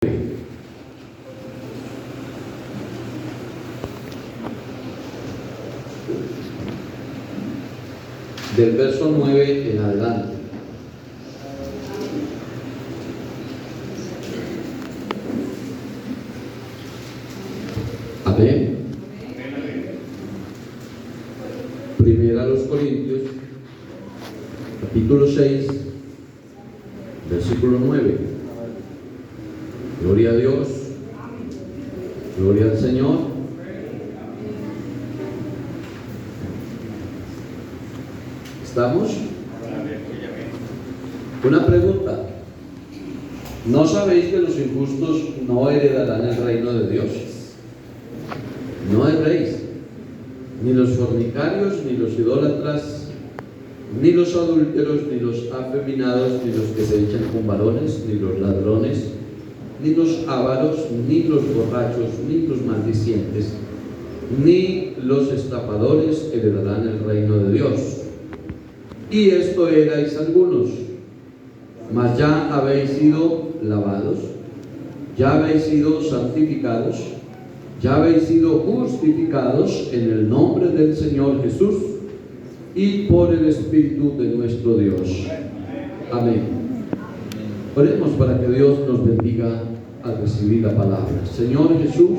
Del verso 9 en adelante. Amén. Primera a los Corintios, capítulo 6, versículo 9. Gloria a Dios, gloria al Señor. ¿Estamos? Una pregunta. ¿No sabéis que los injustos no heredarán el reino de Dios? No erréis, ni los fornicarios, ni los idólatras, ni los adúlteros, ni los afeminados, ni los que se echan con varones, ni los ladrones, ni los ávaros, ni los borrachos, ni los maldicientes, ni los estafadores heredarán el reino de Dios. Y esto erais algunos, mas ya habéis sido lavados, ya habéis sido santificados, ya habéis sido justificados en el nombre del Señor Jesús y por el Espíritu de nuestro Dios. Amén. Oremos para que Dios nos bendiga al recibir la palabra. Señor Jesús,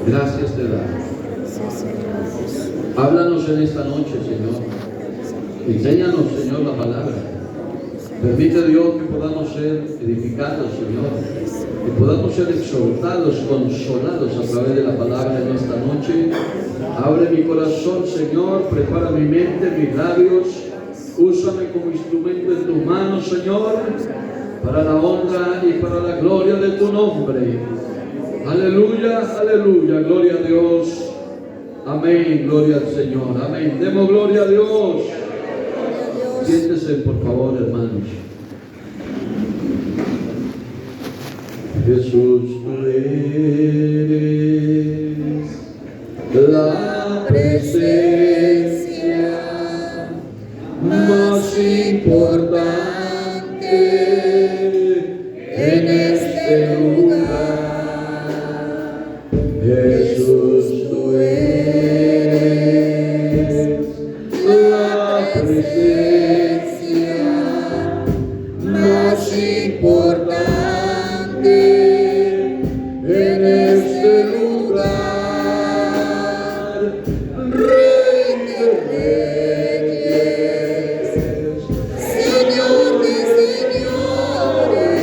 gracias te damos. Háblanos en esta noche, Señor. Enséñanos, Señor, la palabra. Permite, Dios, que podamos ser edificados, Señor, que podamos ser exhortados, consolados a través de la palabra en esta noche. Abre mi corazón, Señor, prepara mi mente, mis labios, úsame como instrumento en tus manos, Señor, para la honra y para la gloria de tu nombre. Aleluya, aleluya, gloria a Dios. Amén, gloria al Señor, amén. Demos gloria a Dios. Siéntese, por favor, hermanos. Jesús, tú eres la presencia más importante en este lugar. Jesús, tú eres la presencia más importante en este lugar. Rey de reyes, Señor de señores,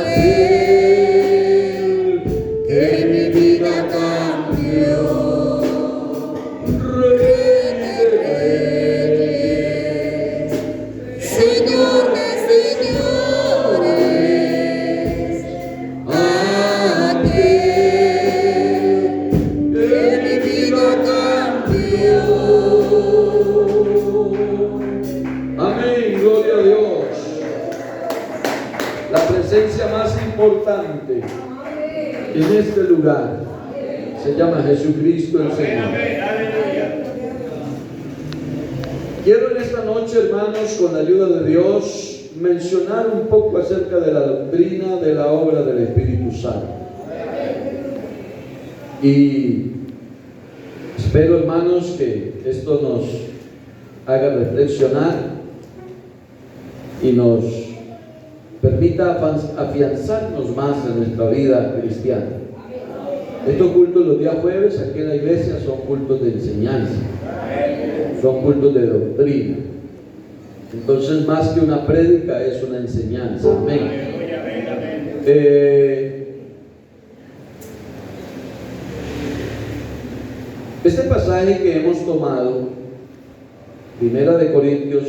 aquel que mi vida cambió. Importante en este lugar se llama Jesucristo el Señor. Quiero en esta noche, hermanos, con la ayuda de Dios, mencionar un poco acerca de la doctrina de la obra del Espíritu Santo. Y espero, hermanos, que esto nos haga reflexionar y nos permita afianzarnos más en nuestra vida cristiana. Estos cultos los días jueves aquí en la iglesia son cultos de enseñanza, son cultos de doctrina. Entonces, más que una prédica, es una enseñanza. Amén. Este pasaje que hemos tomado, Primera de Corintios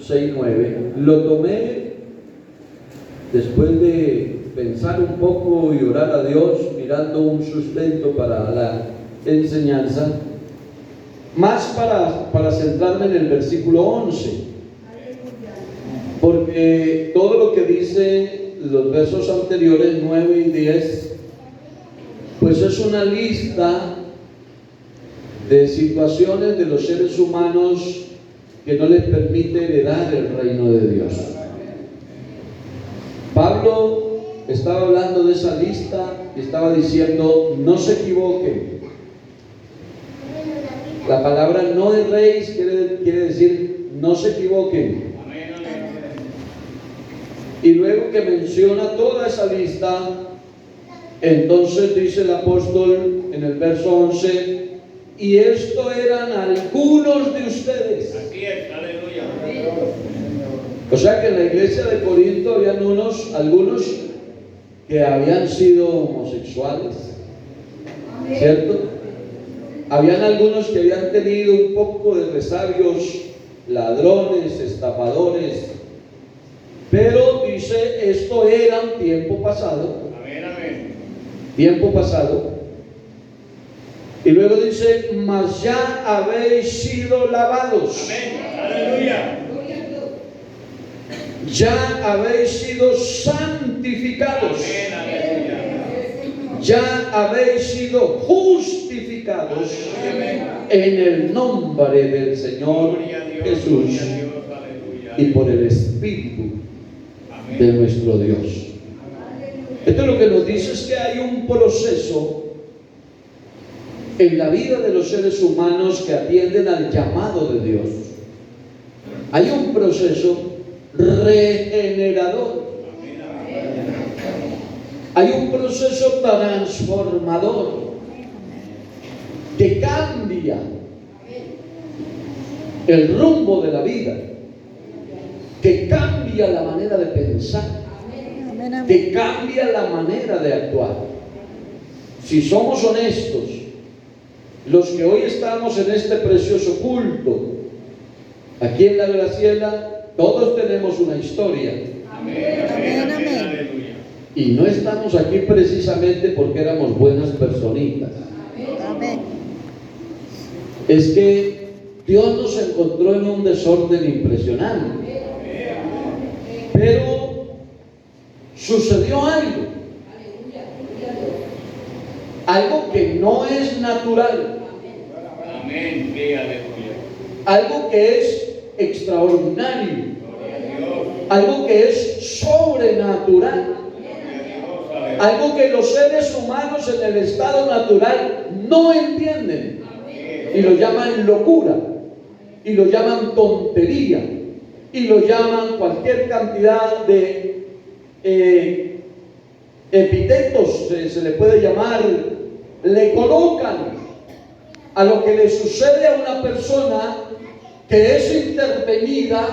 6:9, lo tomé después de pensar un poco y orar a Dios, mirando un sustento para la enseñanza, más para centrarme en el versículo 11, porque todo lo que dice los versos anteriores, 9 y 10, pues es una lista de situaciones de los seres humanos que no les permite heredar el reino de Dios. Pablo estaba hablando de esa lista y estaba diciendo, no se equivoquen. La palabra no erréis quiere decir no se equivoquen. Y luego que menciona toda esa lista, entonces dice el apóstol en el verso 11, y esto eran algunos de ustedes. Así es, aleluya. O sea que en la iglesia de Corinto habían algunos que habían sido homosexuales, ¿cierto? Habían algunos que habían tenido un poco de resabios, ladrones, estafadores, pero dice, esto era un tiempo pasado. Amén, amén. Tiempo pasado. Y luego dice, mas ya habéis sido lavados. Amén, aleluya. Ya habéis sido santificados. Amén, aleluya. Ya habéis sido justificados en el nombre del Señor Gloria a Dios, Jesús gloria a Dios, aleluya. y por el Espíritu Amén. de nuestro Dios. Esto lo que nos dice es que hay un proceso en la vida de los seres humanos que atienden al llamado de Dios. Hay un proceso regenerador. Hay un proceso transformador que cambia el rumbo de la vida, que cambia la manera de pensar, que cambia la manera de actuar. Si somos honestos, los que hoy estamos en este precioso culto, aquí en la Graciela, todos tenemos una historia. Amén, amén, amén, aleluya. Y no estamos aquí precisamente porque éramos buenas personitas. Amén. Es que Dios nos encontró en un desorden impresionante. Pero sucedió algo que no es natural, Amén, sí, aleluya. algo que es extraordinario, Gloria a Dios, algo que es sobrenatural, gloria a Dios, aleluya. algo que los seres humanos en el estado natural no entienden y lo llaman locura, y lo llaman tontería, y lo llaman cualquier cantidad de epítetos, se le puede llamar, le colocan a lo que le sucede a una persona que es intervenida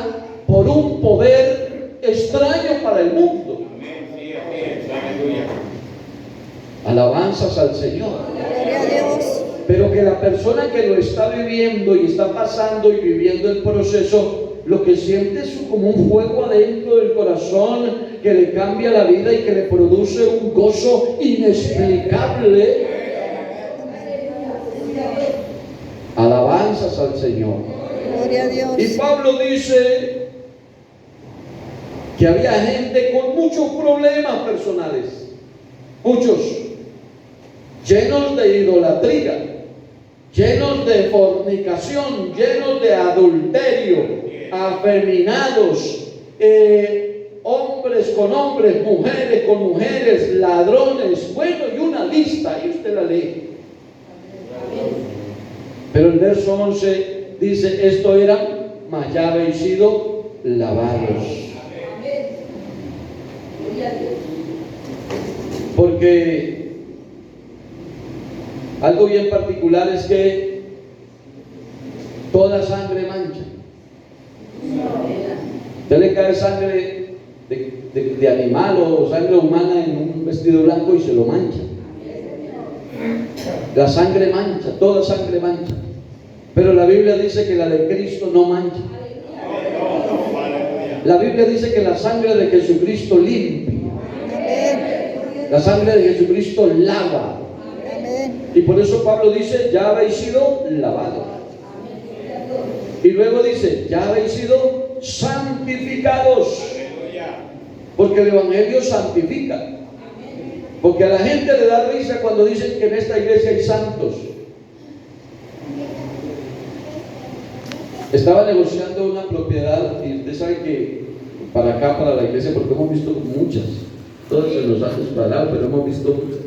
por un poder extraño para el mundo. Amén, sí, así es, aleluya. Alabanzas al Señor. Gloria a Dios. Pero que la persona que lo está viviendo y está pasando y viviendo el proceso, lo que siente es como un fuego adentro del corazón que le cambia la vida y que le produce un gozo inexplicable. Alabanzas al Señor. Gloria a Dios. Y Pablo dice que había gente con muchos problemas personales, muchos, llenos de idolatría, llenos de fornicación, llenos de adulterio, afeminados, hombres con hombres, mujeres con mujeres, ladrones, bueno, y una lista, y usted la lee. Pero el verso 11 dice, esto eran, mas ya habéis sido lavados. Porque algo bien particular es que toda sangre mancha. Usted le cae sangre de animal o sangre humana en un vestido blanco y se lo mancha. La sangre mancha, toda sangre mancha. Pero la Biblia dice que la de Cristo no mancha. La Biblia dice que la sangre de Jesucristo limpia. La sangre de Jesucristo lava. Amén. Y por eso Pablo dice, ya habéis sido lavados. Y luego dice, ya habéis sido santificados. Porque el Evangelio santifica. Porque a la gente le da risa cuando dicen que en esta iglesia hay santos. Estaba negociando una propiedad y usted sabe que para acá, para la iglesia, porque hemos visto muchas, todas se nos han disparado, pero hemos visto muchas.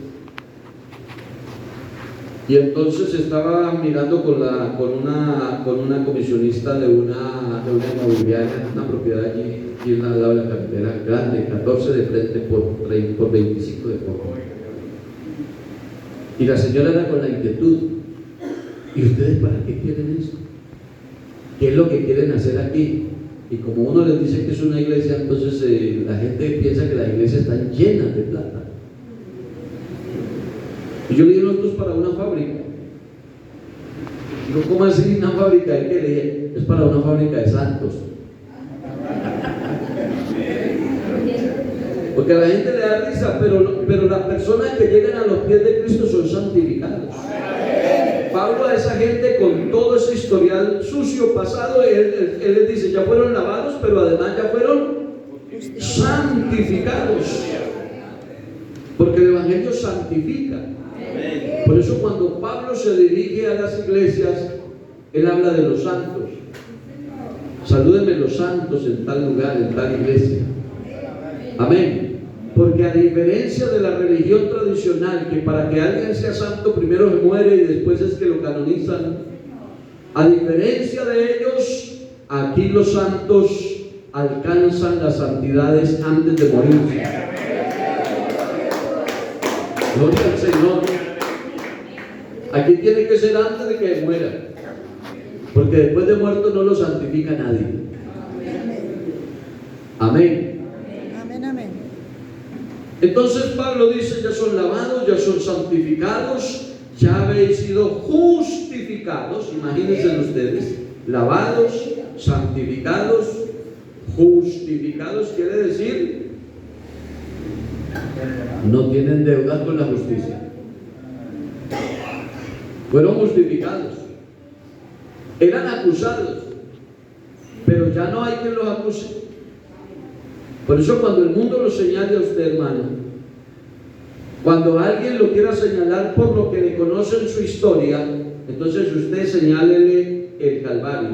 Y entonces estaba mirando con una comisionista de una inmobiliaria, una propiedad aquí al lado de la carretera, grande, 14 de frente por 25 de fondo. Y la señora era con la inquietud: ¿y ustedes para qué quieren esto? ¿Qué es lo que quieren hacer aquí? Y como uno les dice que es una iglesia, entonces la gente piensa que las iglesias están llenas de plata. Y yo le dije: no, esto es para una fábrica. Digo: ¿cómo así una fábrica de qué? Le dije: es para una fábrica de santos. Porque a la gente le da risa, pero las personas que llegan a los pies de Cristo son santificados. Pablo a esa gente con todo ese historial sucio pasado, él les dice: ya fueron lavados, pero además ya fueron santificados. Porque el Evangelio santifica. Por eso cuando Pablo se dirige a las iglesias, él habla de los santos. Salúdenme los santos en tal lugar, en tal iglesia. Amén. Porque a diferencia de la religión tradicional, que para que alguien sea santo primero se muere y después es que lo canonizan, a diferencia de ellos, aquí los santos alcanzan las santidades antes de morirse. Gloria al Señor. Aquí tiene que ser antes de que muera, porque después de muerto no lo santifica nadie. Amén. Entonces Pablo dice: ya son lavados, ya son santificados, ya habéis sido justificados. Imagínense ustedes: lavados, santificados, justificados. Quiere decir, no tienen deuda con la justicia. Fueron justificados. Eran acusados, pero ya no hay quien los acuse. Por eso cuando el mundo lo señale a usted, hermano, cuando alguien lo quiera señalar por lo que le conoce en su historia, entonces usted señálele el Calvario.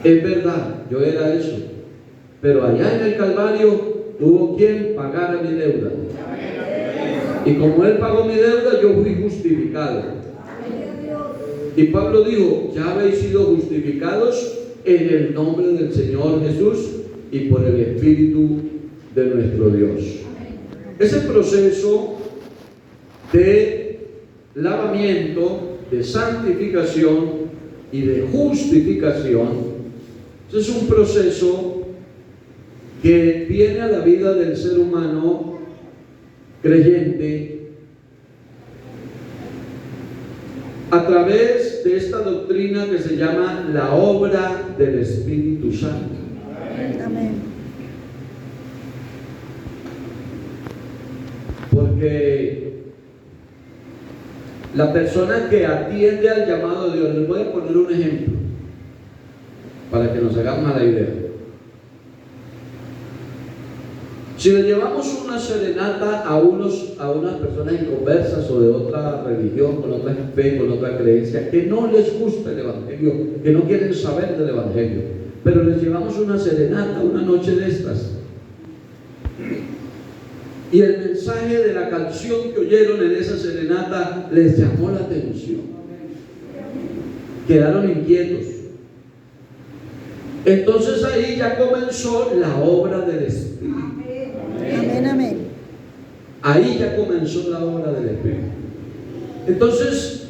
Es verdad, yo era eso, pero allá en el Calvario hubo quien pagara mi deuda. Y como Él pagó mi deuda, yo fui justificado. Y Pablo dijo: ya habéis sido justificados en el nombre del Señor Jesús y por el Espíritu de nuestro Dios. Ese proceso de lavamiento, de santificación y de justificación es un proceso que viene a la vida del ser humano creyente a través de esta doctrina que se llama la obra del Espíritu Santo. Amén. Porque la persona que atiende al llamado de Dios, les voy a poner un ejemplo para que nos hagamos a la idea. Si le llevamos una serenata a unas personas inconversas o de otra religión, con otra fe, con otra creencia, que no les gusta el Evangelio, que no quieren saber del Evangelio, pero les llevamos una serenata, una noche de estas, y el mensaje de la canción que oyeron en esa serenata les llamó la atención, quedaron inquietos. Entonces ahí ya comenzó la obra del Espíritu. Amén, amén. Ahí ya comenzó la obra del Espíritu. Entonces,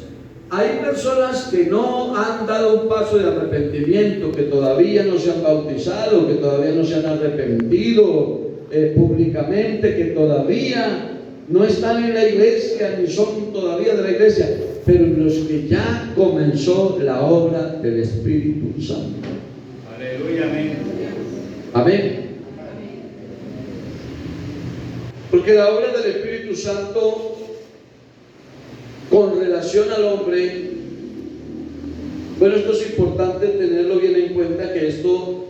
hay personas que no han dado un paso de arrepentimiento, que todavía no se han bautizado, que todavía no se han arrepentido públicamente, que todavía no están en la iglesia, ni son todavía de la iglesia, pero en los que ya comenzó la obra del Espíritu Santo. Aleluya, amén. Amén. Porque la obra del Espíritu Santo con relación al hombre, bueno, esto es importante tenerlo bien en cuenta, que esto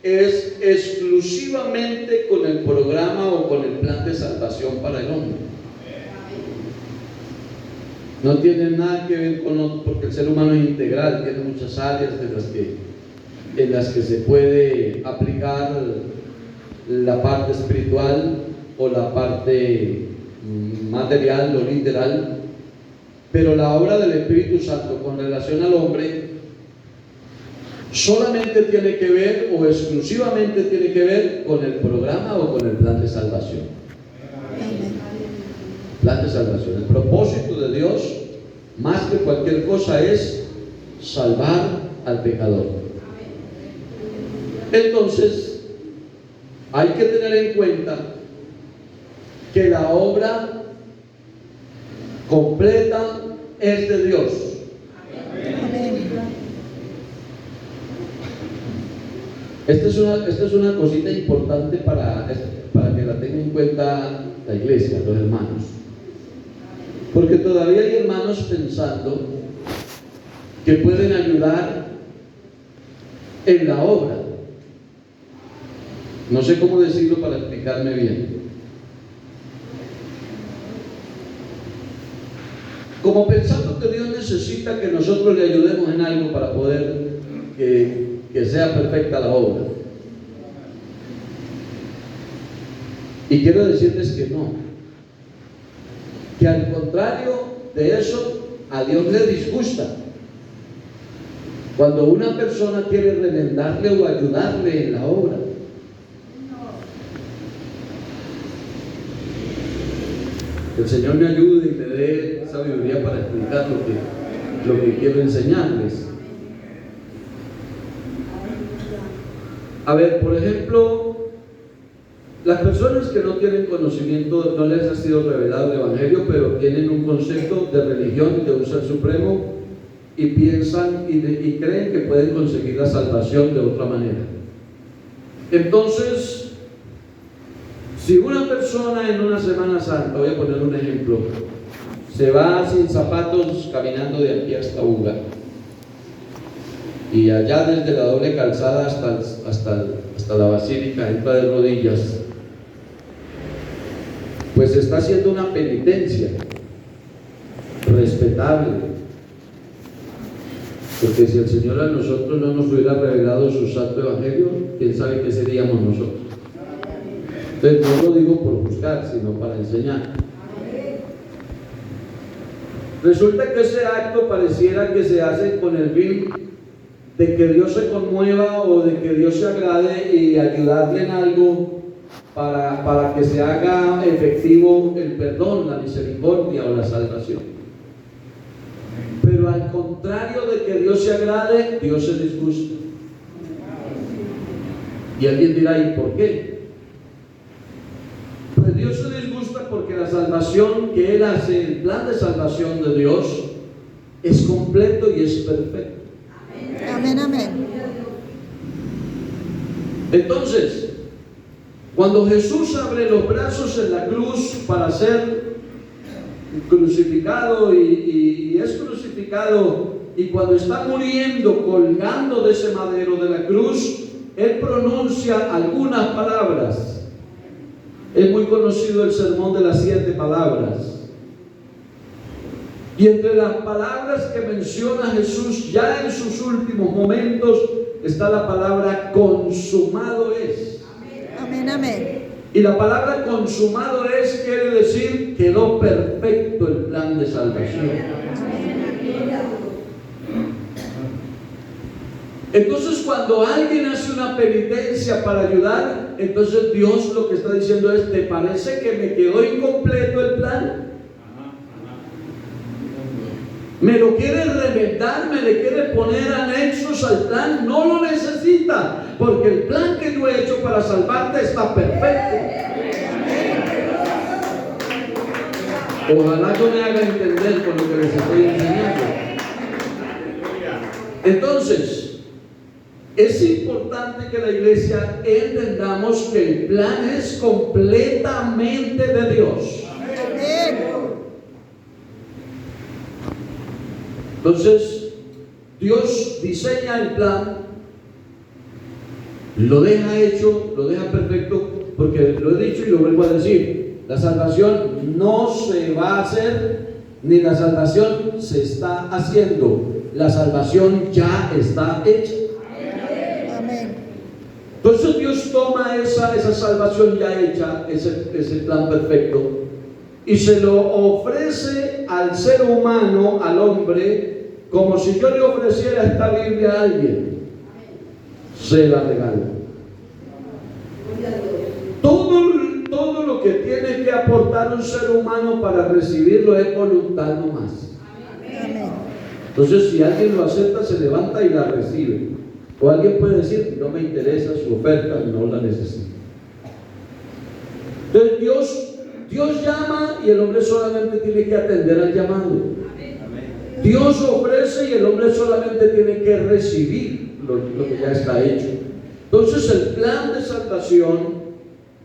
es exclusivamente con el programa o con el plan de salvación para el hombre. No tiene nada que ver con, porque el ser humano es integral, tiene muchas áreas en las que se puede aplicar la parte espiritual o la parte material o literal, pero la obra del Espíritu Santo con relación al hombre solamente tiene que ver o exclusivamente tiene que ver con el programa o con el plan de salvación. Plan de salvación. El propósito de Dios, más que cualquier cosa, es salvar al pecador. Entonces, hay que tener en cuenta que la obra completa es de Dios. Esta es una cosita importante para que la tenga en cuenta la iglesia, los hermanos. Porque todavía hay hermanos pensando que pueden ayudar en la obra. No sé cómo decirlo para explicarme bien. Como pensando que Dios necesita que nosotros le ayudemos en algo para poder que sea perfecta la obra. Y quiero decirles que no. Que al contrario de eso, a Dios le disgusta cuando una persona quiere remendarle o ayudarle en la obra. Que el Señor me ayude y me dé sabiduría para explicar lo que quiero enseñarles. A ver, por ejemplo, las personas que no tienen conocimiento, no les ha sido revelado el Evangelio, pero tienen un concepto de religión, de un ser supremo, y piensan y creen que pueden conseguir la salvación de otra manera. Entonces, si una persona en una Semana Santa, voy a poner un ejemplo, se va sin zapatos caminando de aquí hasta Uga, y allá desde la doble calzada hasta la basílica entra de rodillas, pues está haciendo una penitencia respetable, porque si el Señor a nosotros no nos hubiera revelado su santo evangelio, quién sabe qué seríamos nosotros. Entonces no lo digo por buscar, sino para enseñar. Resulta que ese acto pareciera que se hace con el fin de que Dios se conmueva o de que Dios se agrade y ayudarle en algo para que se haga efectivo el perdón, la misericordia o la salvación. Pero al contrario de que Dios se agrade, Dios se disgusta. Y alguien dirá, ¿y por qué? Pues Dios se disgusta porque la salvación que Él hace, el plan de salvación de Dios, es completo y es perfecto. Amén, amén. Entonces, cuando Jesús abre los brazos en la cruz para ser crucificado y es crucificado, y cuando está muriendo, colgando de ese madero de la cruz, Él pronuncia algunas palabras. Es muy conocido el sermón de las 7 palabras. Y entre las palabras que menciona Jesús ya en sus últimos momentos está la palabra consumado es. Amén, amén. Y la palabra consumado es quiere decir quedó perfecto el plan de salvación. Entonces cuando alguien hace una penitencia para ayudar, entonces Dios lo que está diciendo es, ¿te parece que me quedó incompleto el plan? ¿Me lo quiere remendar? ¿Me le quiere poner anexos al plan? No lo necesita, porque el plan que yo he hecho para salvarte está perfecto. Ojalá yo me haga entender con lo que les estoy enseñando. Entonces, es importante que la iglesia entendamos que el plan es completamente de Dios. Entonces, Dios diseña el plan, lo deja hecho, lo deja perfecto, porque lo he dicho y lo vuelvo a decir, la salvación no se va a hacer, ni la salvación se está haciendo, la salvación ya está hecha. Entonces Dios toma esa salvación ya hecha, ese plan perfecto, y se lo ofrece al ser humano, al hombre, como si yo le ofreciera esta Biblia a alguien. Se la regalo. Todo lo que tiene que aportar un ser humano para recibirlo es voluntad nomás. Amén. Entonces, si alguien lo acepta, se levanta y la recibe. O alguien puede decir, no me interesa su oferta, no la necesito. Entonces, Dios llama y el hombre solamente tiene que atender al llamado. Dios ofrece y el hombre solamente tiene que recibir lo que ya está hecho. Entonces, el plan de salvación,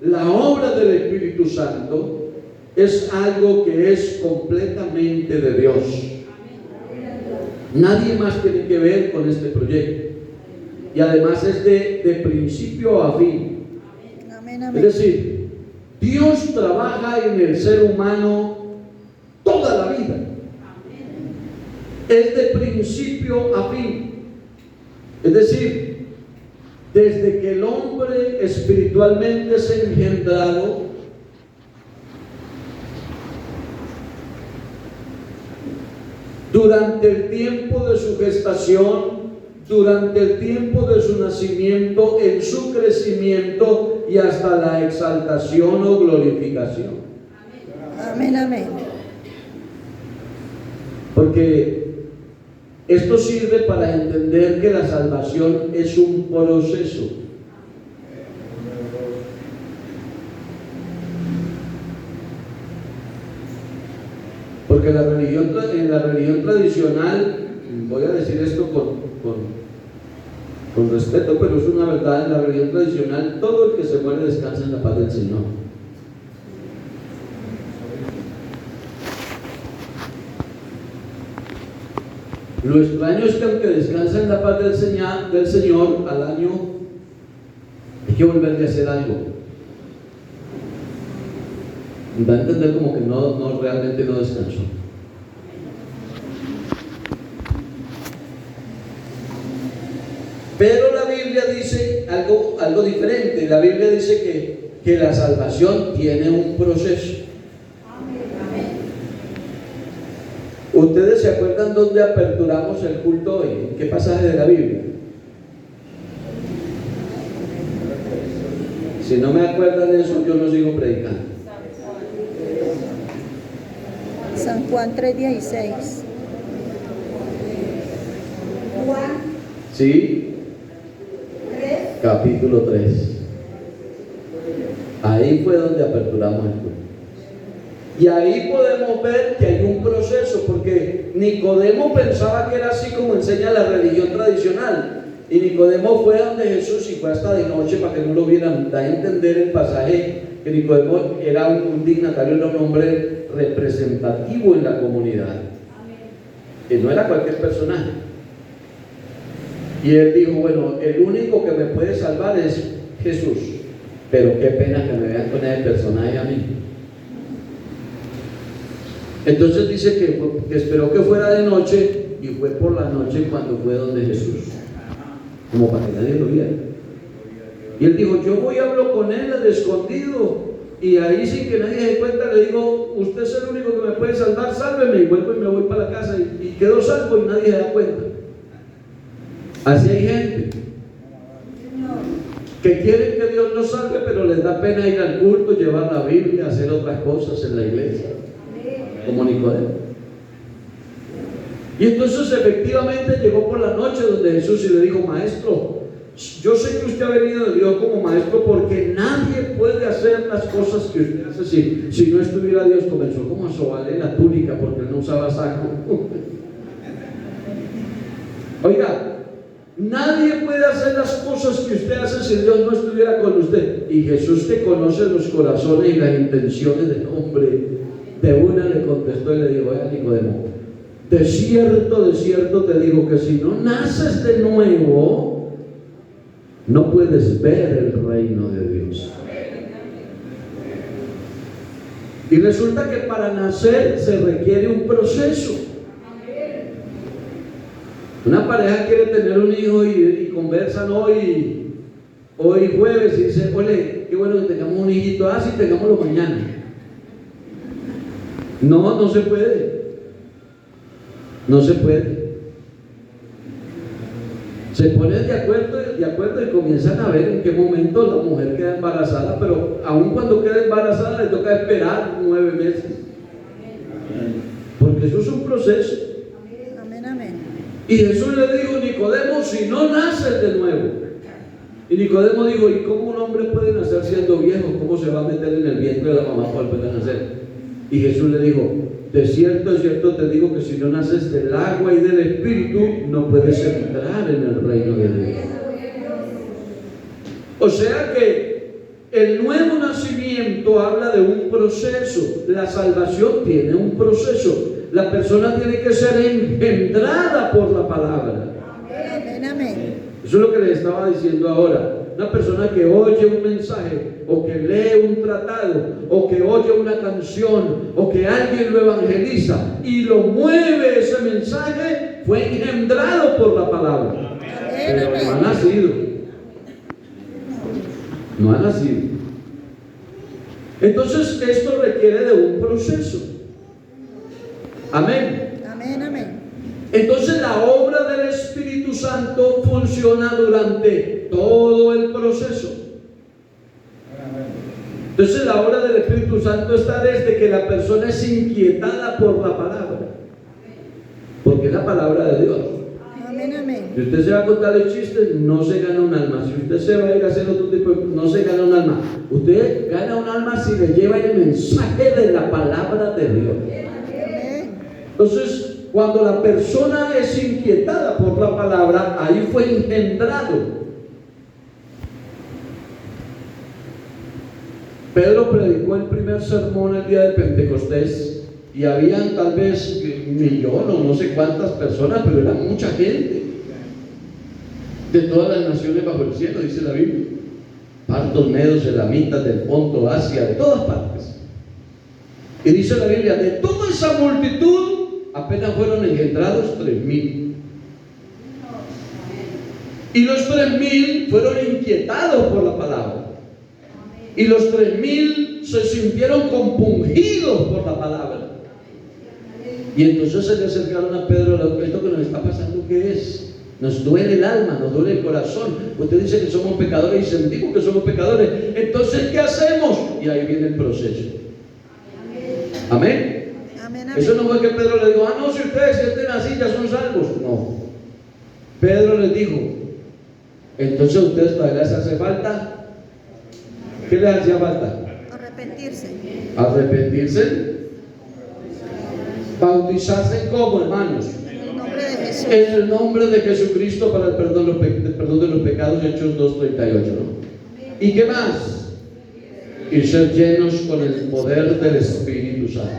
la obra del Espíritu Santo, es algo que es completamente de Dios. Nadie más tiene que ver con este proyecto. Y además es de principio a fin. Amén, Es amén. decir, Dios trabaja en el ser humano toda la vida. Es de principio a fin. Es decir, desde que el hombre espiritualmente es engendrado, durante el tiempo de su gestación, durante el tiempo de su nacimiento, en su crecimiento y hasta la exaltación o glorificación. Amén, amén. Porque esto sirve para entender que la salvación es un proceso. Porque en la religión tradicional, voy a decir esto con respeto, pero es una verdad, en la religión tradicional, todo el que se muere descansa en la paz del Señor. Lo extraño es que aunque descansa en la paz del Señor, al año hay que volverle a hacer algo. Da a entender como que no realmente no descansó. Pero la Biblia dice algo diferente. La Biblia dice que la salvación tiene un proceso. ¿Ustedes se acuerdan dónde aperturamos el culto hoy? ¿En qué pasaje de la Biblia? Si no me acuerdan de eso, yo no sigo predicando. San Juan 3:16. ¿Sí? Capítulo 3. Ahí fue donde aperturamos el culto. Y ahí podemos ver que hay un proceso, porque Nicodemo pensaba que era así como enseña la religión tradicional. Y Nicodemo fue donde Jesús y fue hasta de noche para que no lo vieran. Da a entender el pasaje que Nicodemo era un dignatario, era un hombre representativo en la comunidad. Que no era cualquier personaje. Y él dijo, bueno, el único que me puede salvar es Jesús. Pero qué pena que me vean con ese personaje a mí. Entonces dice que esperó que fuera de noche y fue por la noche cuando fue donde Jesús, como para que nadie lo viera. Y él dijo, yo voy y hablo con él de escondido, y ahí sin que nadie se dé cuenta le digo, usted es el único que me puede salvar, sálveme, y vuelvo y me voy para la casa y quedo salvo y nadie se da cuenta. Así hay gente que quieren que Dios los salve, pero les da pena ir al culto, llevar la Biblia, hacer otras cosas en la iglesia, como Nicodemo. Y entonces efectivamente llegó por la noche donde Jesús y le dijo, maestro, yo sé que usted ha venido de Dios como maestro, porque nadie puede hacer las cosas que usted hace si no estuviera Dios. Comenzó como a sobarle la túnica porque él no usaba saco. Oiga, nadie puede hacer las cosas que usted hace si Dios no estuviera con usted. Y Jesús, que conoce los corazones y las intenciones del hombre, de una le contestó y le dijo, oiga Nicodemo, de cierto te digo que si no naces de nuevo, no puedes ver el reino de Dios. Y resulta que para nacer se requiere un proceso. Una pareja quiere tener un hijo y conversan hoy hoy jueves y dice, ole, qué bueno que tengamos un hijito, así tengámoslo mañana. No, no se puede. No se puede. Se ponen de acuerdo y comienzan a ver en qué momento la mujer queda embarazada, pero aun cuando queda embarazada le toca esperar 9 meses. Porque eso es un proceso. Amén, amén. Y Jesús le dijo a Nicodemo, si no naces de nuevo. Y Nicodemo dijo, ¿y cómo un hombre puede nacer siendo viejo? ¿Cómo se va a meter en el vientre de la mamá para poder nacer? Y Jesús le dijo, de cierto te digo que si no naces del agua y del Espíritu, no puedes entrar en el reino de Dios. O sea que el nuevo nacimiento habla de un proceso. La salvación tiene un proceso. La persona tiene que ser engendrada por la palabra. Amén, amén. Eso es lo que les estaba diciendo ahora. Una persona que oye un mensaje, o que lee un tratado, o que oye una canción, o que alguien lo evangeliza y lo mueve ese mensaje, fue engendrado por la palabra. Pero no ha nacido. No ha nacido. Entonces esto requiere de un proceso. Amén. Amén, amén. Entonces la obra del Espíritu Santo funciona durante todo el proceso. Entonces la obra del Espíritu Santo está desde que la persona es inquietada por la palabra, porque es la palabra de Dios. Amén, amén. Si usted se va a contar el chiste, no se gana un alma. Si usted se va a ir a hacer otro tipo de cosas, no se gana un alma. Usted gana un alma si le lleva el mensaje de la palabra de Dios. Amén. Entonces, cuando la persona es inquietada por la palabra, ahí fue engendrado. Pedro predicó el primer sermón el día de Pentecostés y habían tal vez 1.000.000 o no sé cuántas personas, pero era mucha gente de todas las naciones bajo el cielo, dice la Biblia. Partos, medos, elamitas, del Ponto, Asia, de todas partes. Y dice la Biblia, de toda esa multitud apenas fueron engendrados 3.000. Y los 3.000 fueron inquietados por la palabra. Y los 3.000 se sintieron compungidos por la palabra. Y entonces se le acercaron a Pedro, esto que nos está pasando, ¿qué es? Nos duele el alma, nos duele el corazón. Usted dice que somos pecadores y sentimos que somos pecadores. Entonces, ¿qué hacemos? Y ahí viene el proceso. Amén. Amén, amén. Eso no fue que Pedro le dijo, no, si ustedes sienten así ya son salvos. No. Pedro les dijo, entonces a ustedes todavía les hace falta. ¿Qué les hacía falta? Arrepentirse. Arrepentirse. Bautizarse como, hermanos. En el nombre de Jesús. En el nombre de Jesucristo para el perdón de los pecados, Hechos 2:38, ¿no? ¿Y qué más? Y ser llenos con el poder del Espíritu Santo.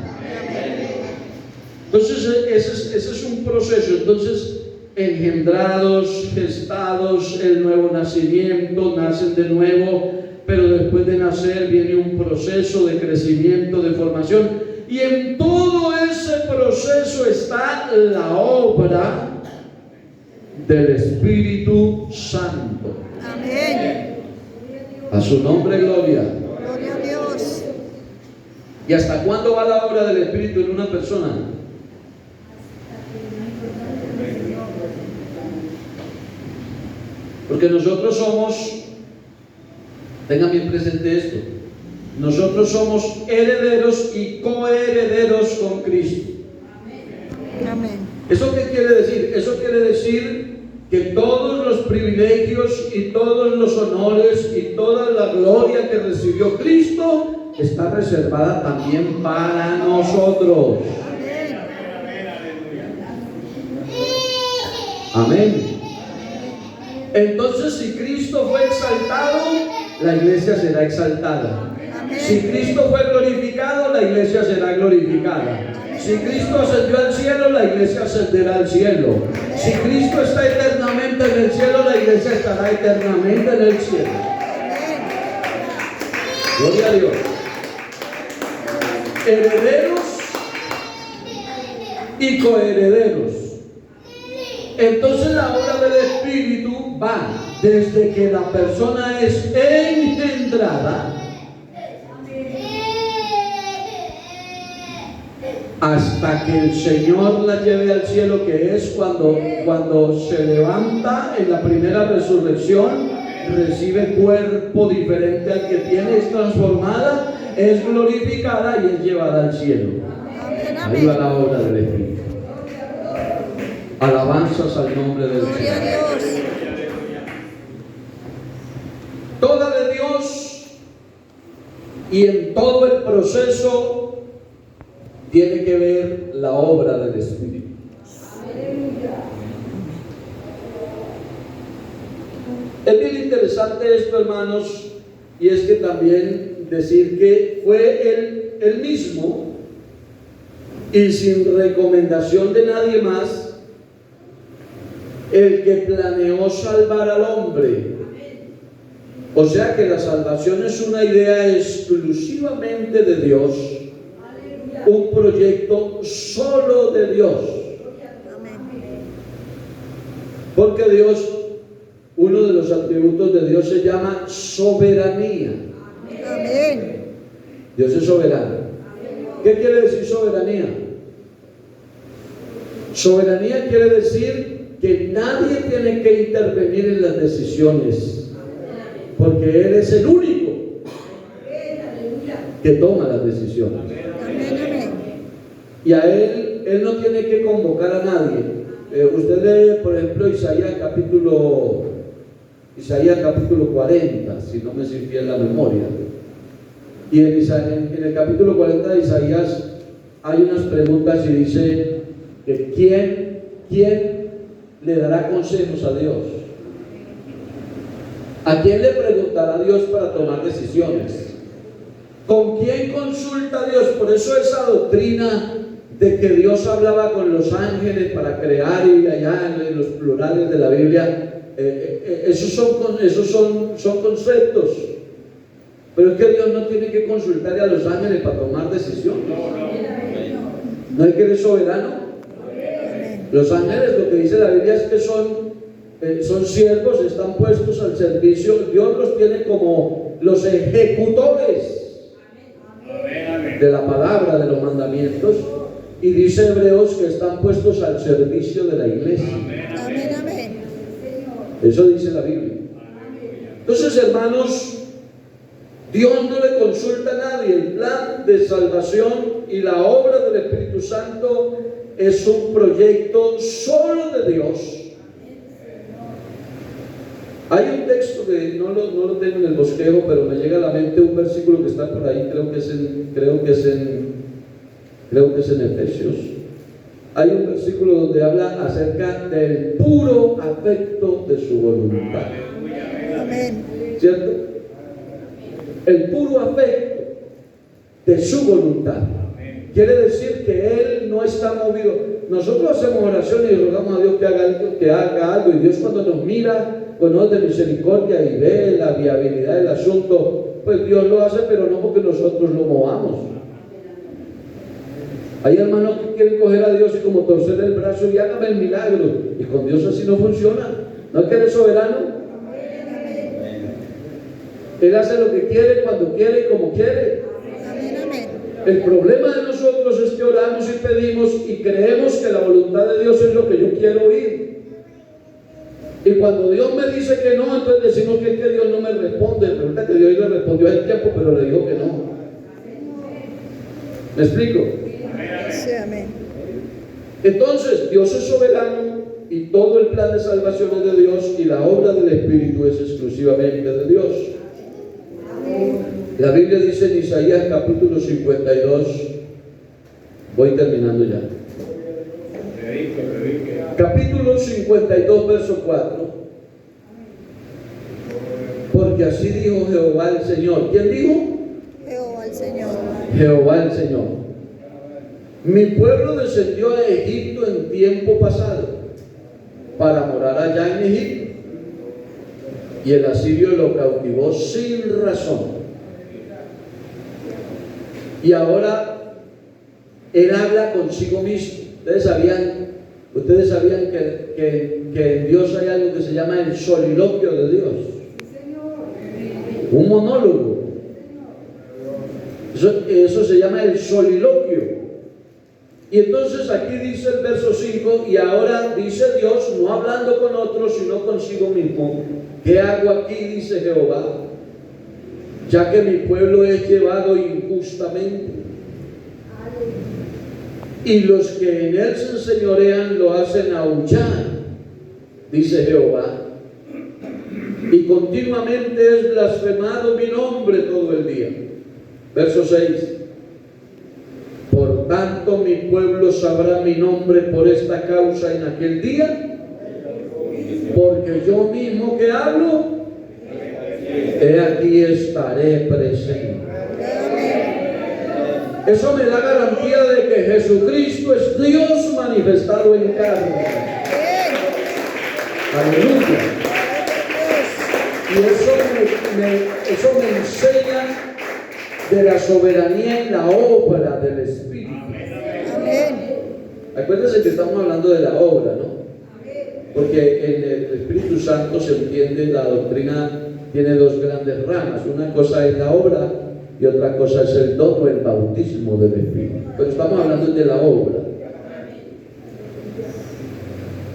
Entonces ese es un proceso. Entonces, engendrados, gestados, el nuevo nacimiento, nacen de nuevo, pero después de nacer viene un proceso de crecimiento, de formación, y en todo ese proceso está la obra del Espíritu Santo. Amén. A su nombre, gloria. Gloria a Dios. ¿Y hasta cuándo va la obra del Espíritu en una persona? Porque nosotros somos, tengan bien presente esto, nosotros somos herederos y coherederos con Cristo. Amén. ¿Eso qué quiere decir? Eso quiere decir que todos los privilegios y todos los honores y toda la gloria que recibió Cristo está reservada también para nosotros. Amén. Entonces, si Cristo fue exaltado, la iglesia será exaltada. Si Cristo fue glorificado, la iglesia será glorificada. Si Cristo ascendió al cielo, la iglesia ascenderá al cielo. Si Cristo está eternamente en el cielo, la iglesia estará eternamente en el cielo. Gloria a Dios. Herederos y coherederos. Entonces la obra del Espíritu va desde que la persona es engendrada hasta que el Señor la lleve al cielo, que es cuando se levanta en la primera resurrección, recibe cuerpo diferente al que tiene, es transformada, es glorificada y es llevada al cielo. Ahí va la obra del Espíritu. Alabanzas al nombre del Señor. Gloria a Dios. Toda de Dios, y en todo el proceso tiene que ver la obra del Espíritu. Es bien interesante esto, hermanos, y es que también decir que fue él mismo y sin recomendación de nadie más el que planeó salvar al hombre. O sea que la salvación es una idea exclusivamente de Dios, un proyecto solo de Dios. Porque Dios, uno de los atributos de Dios se llama soberanía. Amén. Dios es soberano. ¿Qué quiere decir soberanía? Soberanía quiere decir que nadie tiene que intervenir en las decisiones, porque Él es el único que toma las decisiones. Amén. Y a Él no tiene que convocar a nadie. Usted lee, por ejemplo, Isaías capítulo 40, si no me es infiel la memoria. Y en el capítulo 40 de Isaías hay unas preguntas y dice que ¿quién le dará consejos a Dios? ¿A quién le preguntará a Dios para tomar decisiones? ¿Con quién consulta a Dios? Por eso esa doctrina de que Dios hablaba con los ángeles para crear, y allá en los plurales de la Biblia, esos son conceptos. Pero es que Dios no tiene que consultarle a los ángeles para tomar decisiones. ¿No hay que ser soberano? Los ángeles, lo que dice la Biblia es que son siervos, están puestos al servicio. Dios los tiene como los ejecutores de la palabra, de los mandamientos. Y dice Hebreos que están puestos al servicio de la iglesia. Amén. Eso dice la Biblia. Entonces, hermanos, Dios no le consulta a nadie. El plan de salvación y la obra del Espíritu Santo es un proyecto solo de Dios. Hay un texto que no lo tengo en el bosquejo, pero me llega a la mente un versículo que está por ahí, creo que es en Efesios. Hay un versículo donde habla acerca del puro afecto de su voluntad. Amén. ¿Cierto? El puro afecto de su voluntad. Quiere decir que Él no está movido. Nosotros hacemos oraciones y rogamos a Dios que haga algo, y Dios, cuando nos mira con ojos de misericordia y ve la viabilidad del asunto, pues Dios lo hace, pero no porque nosotros lo movamos. Hay hermanos que quieren coger a Dios y como torcer el brazo y hágame el milagro, y con Dios así no funciona. ¿No es que eres soberano? Él hace lo que quiere, cuando quiere y como quiere. Amén. El problema de nosotros es que oramos y pedimos y creemos que la voluntad de Dios es lo que yo quiero oír. Y cuando Dios me dice que no, entonces decimos que es que Dios no me responde. Resulta que Dios le respondió al tiempo, pero le dijo que no. ¿Me explico? Sí, amén. Entonces, Dios es soberano y todo el plan de salvación es de Dios, y la obra del Espíritu es exclusivamente de Dios. La Biblia dice en Isaías capítulo 52, voy terminando ya. Capítulo 52, verso 4. Porque así dijo Jehová el Señor. ¿Quién dijo? Jehová el Señor. Jehová el Señor. Mi pueblo descendió a Egipto en tiempo pasado para morar allá en Egipto, y el asirio lo cautivó sin razón. Y ahora él habla consigo mismo. Ustedes sabían que que en Dios hay algo que se llama el soliloquio de Dios. Un monólogo. Eso se llama el soliloquio. Y entonces aquí dice el verso 5, y ahora dice Dios, no hablando con otros, sino consigo mismo, ¿qué hago aquí? Dice Jehová, ya que mi pueblo es llevado injustamente, y los que en él se enseñorean lo hacen aullar, dice Jehová, y continuamente es blasfemado mi nombre todo el día. Verso 6. Por tanto mi pueblo sabrá mi nombre por esta causa en aquel día, porque yo mismo que hablo, he aquí estaré presente. Eso me da garantía de que Jesucristo es Dios manifestado en carne. Aleluya. Y eso me enseña de la soberanía en la obra del Espíritu. Amén. Acuérdense que estamos hablando de la obra, ¿no? Porque en el Espíritu Santo se entiende, la doctrina tiene dos grandes ramas. Una cosa es la obra y otra cosa es el don o el bautismo del Espíritu. Pero estamos hablando de la obra.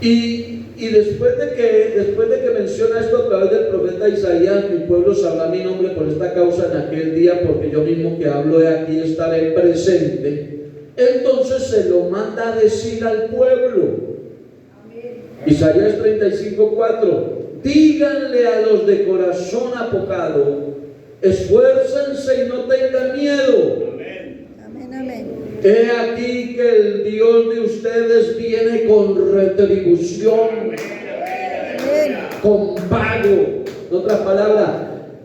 Y después de que menciona esto a través del profeta Isaías, mi pueblo sabrá mi nombre por esta causa en aquel día, porque yo mismo que hablo de aquí estaré presente. Entonces se lo manda a decir al pueblo. Isaías 35:4. Díganle a los de corazón apocado, esfuércense y no tengan miedo. Amén, amén. He aquí que el Dios de ustedes viene con retribución, con pago. En otras palabras,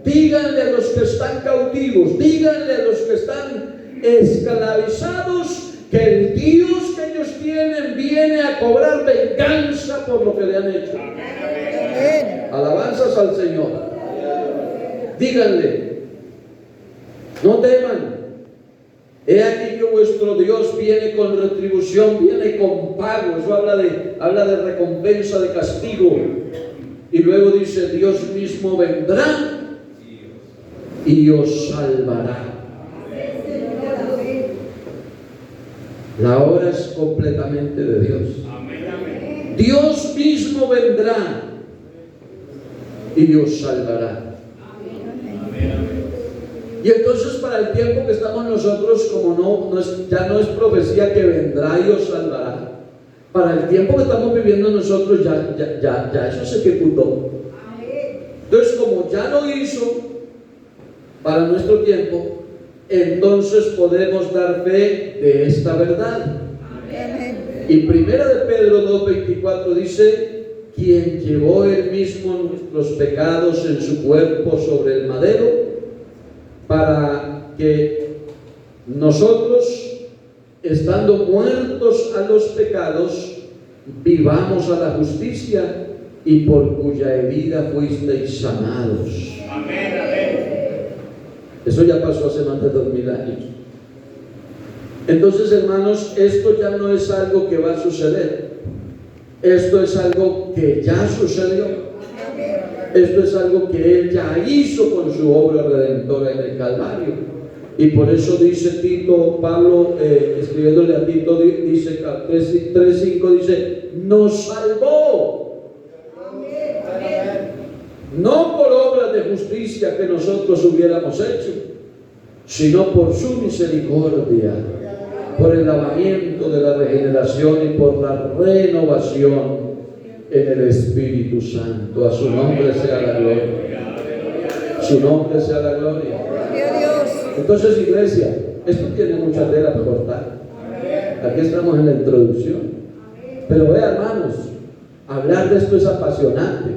díganle a los que están cautivos, díganle a los que están esclavizados, que el Dios que ellos tienen viene a cobrar venganza por lo que le han hecho. Amén. Alabanzas al Señor. Díganle, no teman. He aquí que vuestro Dios viene con retribución, viene con pago. Eso habla de recompensa, de castigo. Y luego dice, Dios mismo vendrá y os salvará. La obra es completamente de Dios. Dios mismo vendrá y os salvará. Y entonces para el tiempo que estamos nosotros, como ya no es profecía que vendrá y os salvará, para el tiempo que estamos viviendo nosotros ya eso se ejecutó. Entonces como ya lo hizo para nuestro tiempo, entonces podemos dar fe de esta verdad. Y primera de Pedro 2:24 dice, quien llevó él mismo nuestros pecados en su cuerpo sobre el madero, para que nosotros, estando muertos a los pecados, vivamos a la justicia, y por cuya herida fuisteis sanados. Amén, amén. Eso ya pasó hace más de 2000 años. Entonces, hermanos, esto ya no es algo que va a suceder. Esto es algo que ya sucedió. Esto es algo que Él ya hizo con su obra redentora en el Calvario. Y por eso dice Tito, Pablo, escribiéndole a Tito, dice 3:5, dice, nos salvó. No por obras de justicia que nosotros hubiéramos hecho, sino por su misericordia, por el lavamiento de la regeneración y por la renovación en el Espíritu Santo. A su nombre sea la gloria. Su nombre sea la gloria. Entonces, iglesia, esto tiene mucha tela para cortar. Aquí estamos en la introducción. Pero vea, hermanos, hablar de esto es apasionante,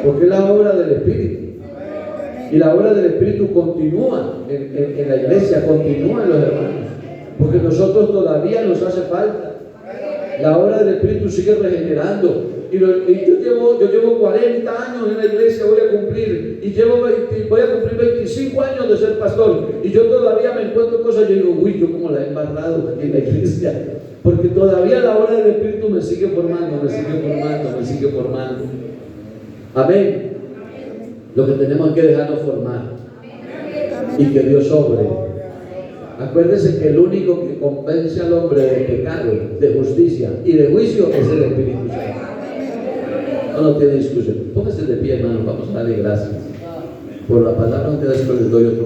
porque es la obra del Espíritu. Y la obra del Espíritu continúa en la iglesia, continúa en los hermanos, porque nosotros todavía nos hace falta. La obra del Espíritu sigue regenerando. y yo llevo 40 años en la iglesia, voy a cumplir, y voy a cumplir 25 años de ser pastor, y yo todavía me encuentro cosas, yo digo, uy, yo como la he embarrado en la iglesia, porque todavía la obra del Espíritu me sigue formando, me sigue formando, me sigue formando. Amén. Lo que tenemos es que dejarnos formar y que Dios obre. Acuérdese que el único que convence al hombre de pecado, de justicia y de juicio es el Espíritu Santo. No tiene discusión. Póngase de pie, hermano. Vamos a darle gracias por la palabra que después les doy otro.